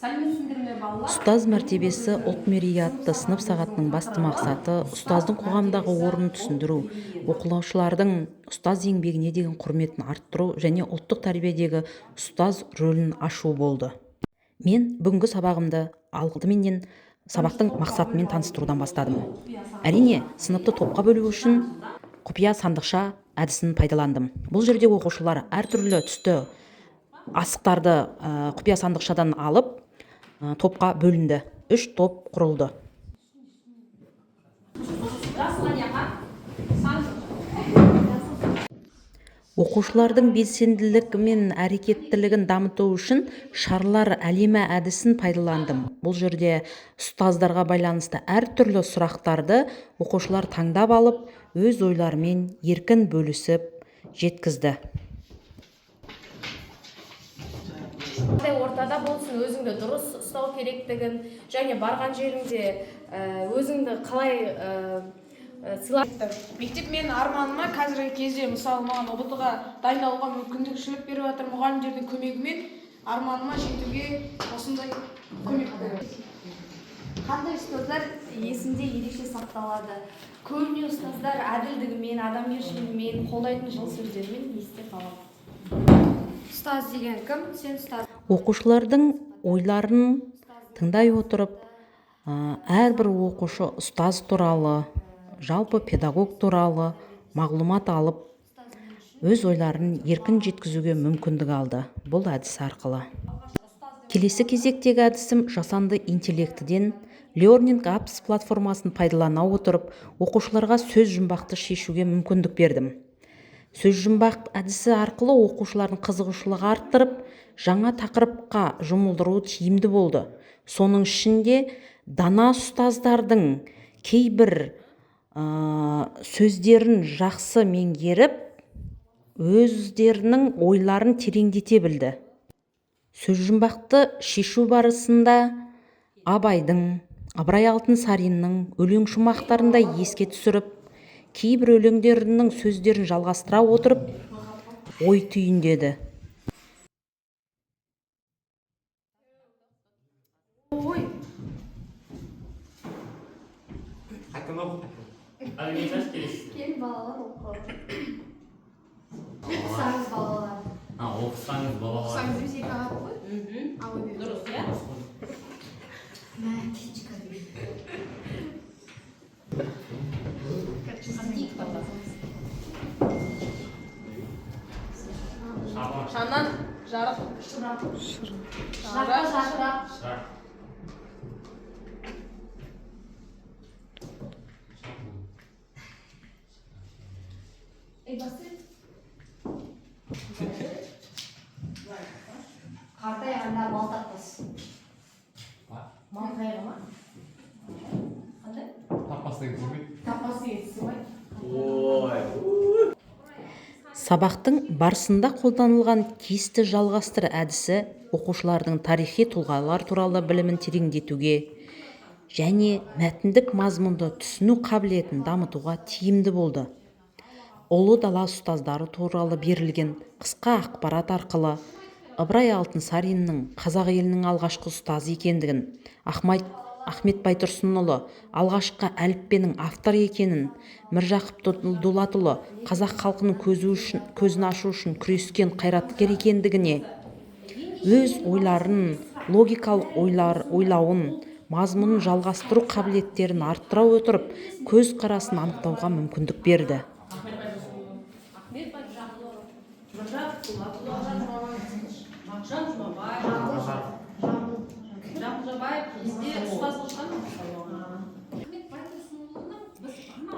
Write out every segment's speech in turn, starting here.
Сәлеметсіздер ме балалар? Ұстаз мәртебесі ұлт мерейі атты сынып сағатының басты мақсаты ұстаздың қоғамдағы орнын түсіндіру, оқушылардың ұстаз еңбегіне деген құрметін арттыру және ұлттық тәрбиедегі ұстаз рөлін ашу болды. Мен бүгінгі сабағымды алдыменен сабақтың мақсатымен таныстырудан бастадым. Әрине, сыныпты топқа бөлу үшін құпия сандықша әдісін пайдаландым. Бұл жерде оқушылар әртүрлі түсті асықтарды құпия сандықшадан алып топқа бөлінді. 3 топ құрылды. Оқушылардың белсенділік мен әрекеттілігін дамыту үшін шарлар әлемі әдісін пайдаландым. Бұл жерде ұстаздарға байланысты әртүрлі сұрақтарды оқушылар таңдап алып, өз ойларымен еркін бөлісіп жеткізді. Ортада болсын, өзіңді дұрыс ұстау керектігін және барған жеріңде өзіңді қалай сыйлап. Мектеп мен арманыма қазіргі кезде мысалы маған ұбт-ға дайындалуға мүмкіншілік беріп жатыр. Мұғалімдердің көмегімен арманыма жетуге осындай көмек береді. Қандай ұстаздар есімде ерекше сақталады? Көбіне ұстаздар әділдігімен, адамгершілігімен, қолдайтын жылы сөздерімен есте қалады. Ұстаз деген кім? Сен ұстаз. Оқушылардың ойларын тыңдай отырып, әрбір оқушы ұстаз туралы, жалпы педагог туралы мағлұмат алып, өз ойларын еркін жеткізуге мүмкіндік алды бұл әдіс арқылы. Келесі кезектегі әдісім жасанды интеллектіден Learning Apps платформасын пайдалана отырып, оқушыларға сөз жұмбақты шешуге мүмкіндік бердім. Сөз жұмбақ әдісі арқылы оқушылардың қызығушылығы арттырып, жаңа тақырыпқа жұмылдыру тиімді болды. Соның ішінде дана ұстаздардың кейбір сөздерін жақсы меңгеріп, өздерінің ойларын тереңдете білді. Сөз жұмбақты шешу барысында Абайдың, Ыбырай Алтынсариннің өлең шумақтарында еске түсіріп, кейбір өлеңдерінің сөздерін жалғастыра отырып, ой түйіндеді. Кел балалар оқы. Оқысаңыз балалар. Оқысаңыз балалар. Оқысаңыз біз екі ағат қой. Дұрыс, иә? Шамнан жарық. Шырақ. Қартайғанда мал таппас. Мал қайғы ма? Қандай? Таппас деген сөйлейді. Таппас деген сөйлейді. Сабақтың барысында қолданылған тиісті жалғастыр әдісі оқушылардың тарихи тұлғалар туралы білімін тереңдетуге және мәтіндік мазмұнды түсіну қабілетін дамытуға тиімді болды. Ұлы дала ұстаздары туралы берілген қысқа ақпарат арқылы Ыбырай Алтынсариннің қазақ елінің алғашқы ұстазы екендігін, Ахмет Байтұрсынұлы алғашқы әліппенің автор екенін, Міржақып Дулатұлы қазақ халқының көзін ашу үшін күрескен қайраткер екендігіне, өз ойларын, логикалық ойлауын, мазмұнын жалғастыру қабілеттерін арттыра отырып, көз қарасын анықтауға мүмкіндік берді.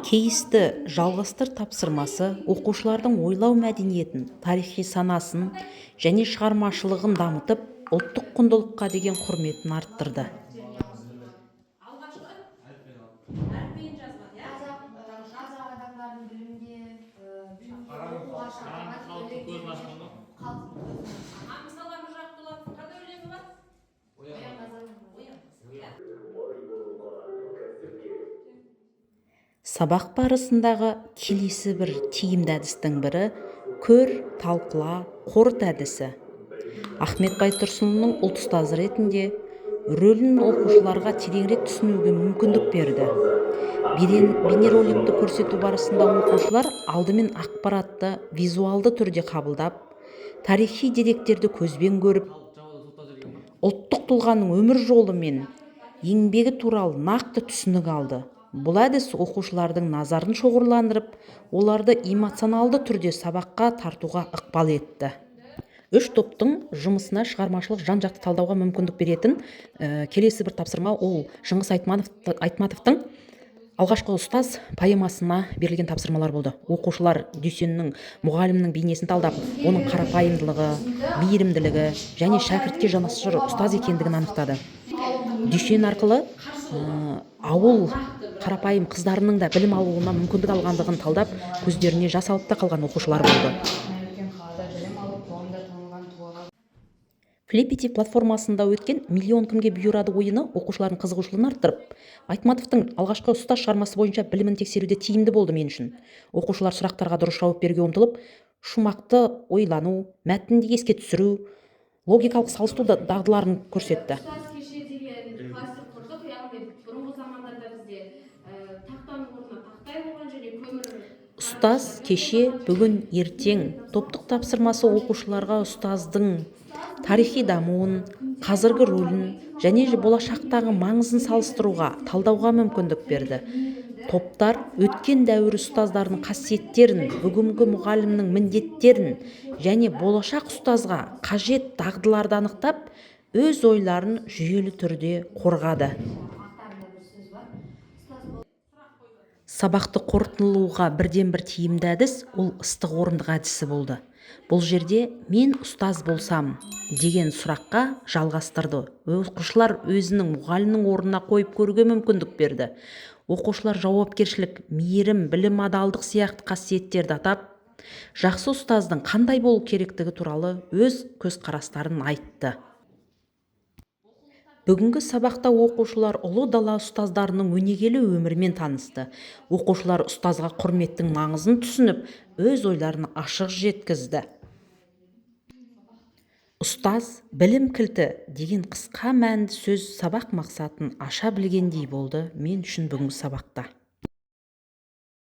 Кейісті жалғастыр тапсырмасы оқушылардың ойлау мәдениетін, тарихи санасын және шығармашылығын дамытып, ұлттық құндылыққа деген құрметін арттырды. Қазақ адамдардың білімде оқуға шақырған Мысалға Міржақып Дулаттың қандай өлеңі бар? Сабақ барысындағы келесі бір тиімді әдістің бірі көр, талқыла, қорыт әдісі. Ахмет Байтұрсынұлының ұлт ұстазы ретінде рөлін оқушыларға тереңірек түсінуге мүмкіндік берді. Бейнероликті көрсету барысында оқушылар алдымен ақпаратты визуалды түрде қабылдап, тарихи деректерді көзбен көріп, ұлттық тұлғаның өмір жолы мен еңбегі туралы нақты түсінік алды. Бұл әдіс оқушылардың назарын шоғырландырып, оларды эмоционалды түрде сабаққа тартуға ықпал етті. Үш топтың жұмысына шығармашылық жан-жақты талдауға мүмкіндік беретін келесі бір тапсырма ол Шыңғыс Айтматовтың алғашқы ұстаз поэмасына берілген тапсырмалар болды. Оқушылар Дүйсеннің мұғалімнің бейнесін талдап, оның қарапайымдылығы, мейірімділігі және шәкіртке жанашыр ұстаз екендігін анықтады. Дүйсен арқылы ауыл қарапайым қыздарының да білім алуына мүмкіндік алғандығын талдап, көздеріне жас алып та қалған оқушылар болды. Флиппити платформасында өткен «Миллион кімге бұйырады» ойыны оқушылардың қызығушылығын арттырып, Айтматовтың алғашқы ұстаз шығармасы бойынша білімін тексеруде тиімді болды мен үшін. Оқушылар сұрақтарға дұрыс жауап беруге ұмтылып, шумақты ойлану, мәтінді еске түсіру, логикалық салыстыру дағдыларын көрсетті. Ұстаз кеше деген классик құрдық, яғни бұрынғы замандарда бізде тақтаның орнына тақтай болған және көмір. Ұстаз кеше, бүгін, ертең топтық тапсырмасы оқушыларға ұстаздың тарихи дамуын, қазіргі рөлін және болашақтағы маңызын салыстыруға, талдауға мүмкіндік берді. Топтар өткен дәуір ұстаздардың қасиеттерін, бүгінгі мұғалімнің міндеттерін және болашақ ұстазға қажет дағдыларды анықтап, өз ойларын жүйелі түрде қорғады. Сабақты қорытындылауға бірден-бір тиімді әдіс ол ыстық орындық әдісі болды. Бұл жерде «мен ұстаз болсам» деген сұраққа жалғастырды. Оқушылар өзінің мұғалімнің орнына қойып көруге мүмкіндік берді. Оқушылар жауапкершілік, мейірім, білім, адалдық сияқты қасиеттерді атап, жақсы ұстаздың қандай болу керектігі туралы өз көзқарастарын айтты. Бүгінгі сабақта оқушылар ұлы дала ұстаздарының өнегелі өмірімен танысты. Оқушылар ұстазға құрметтің маңызын түсініп, өз ойларын ашық жеткізді. Ұстаз білім кілті деген қысқа мәнді сөз сабақ мақсатын аша білгендей болды мен үшін бүгінгі сабақта.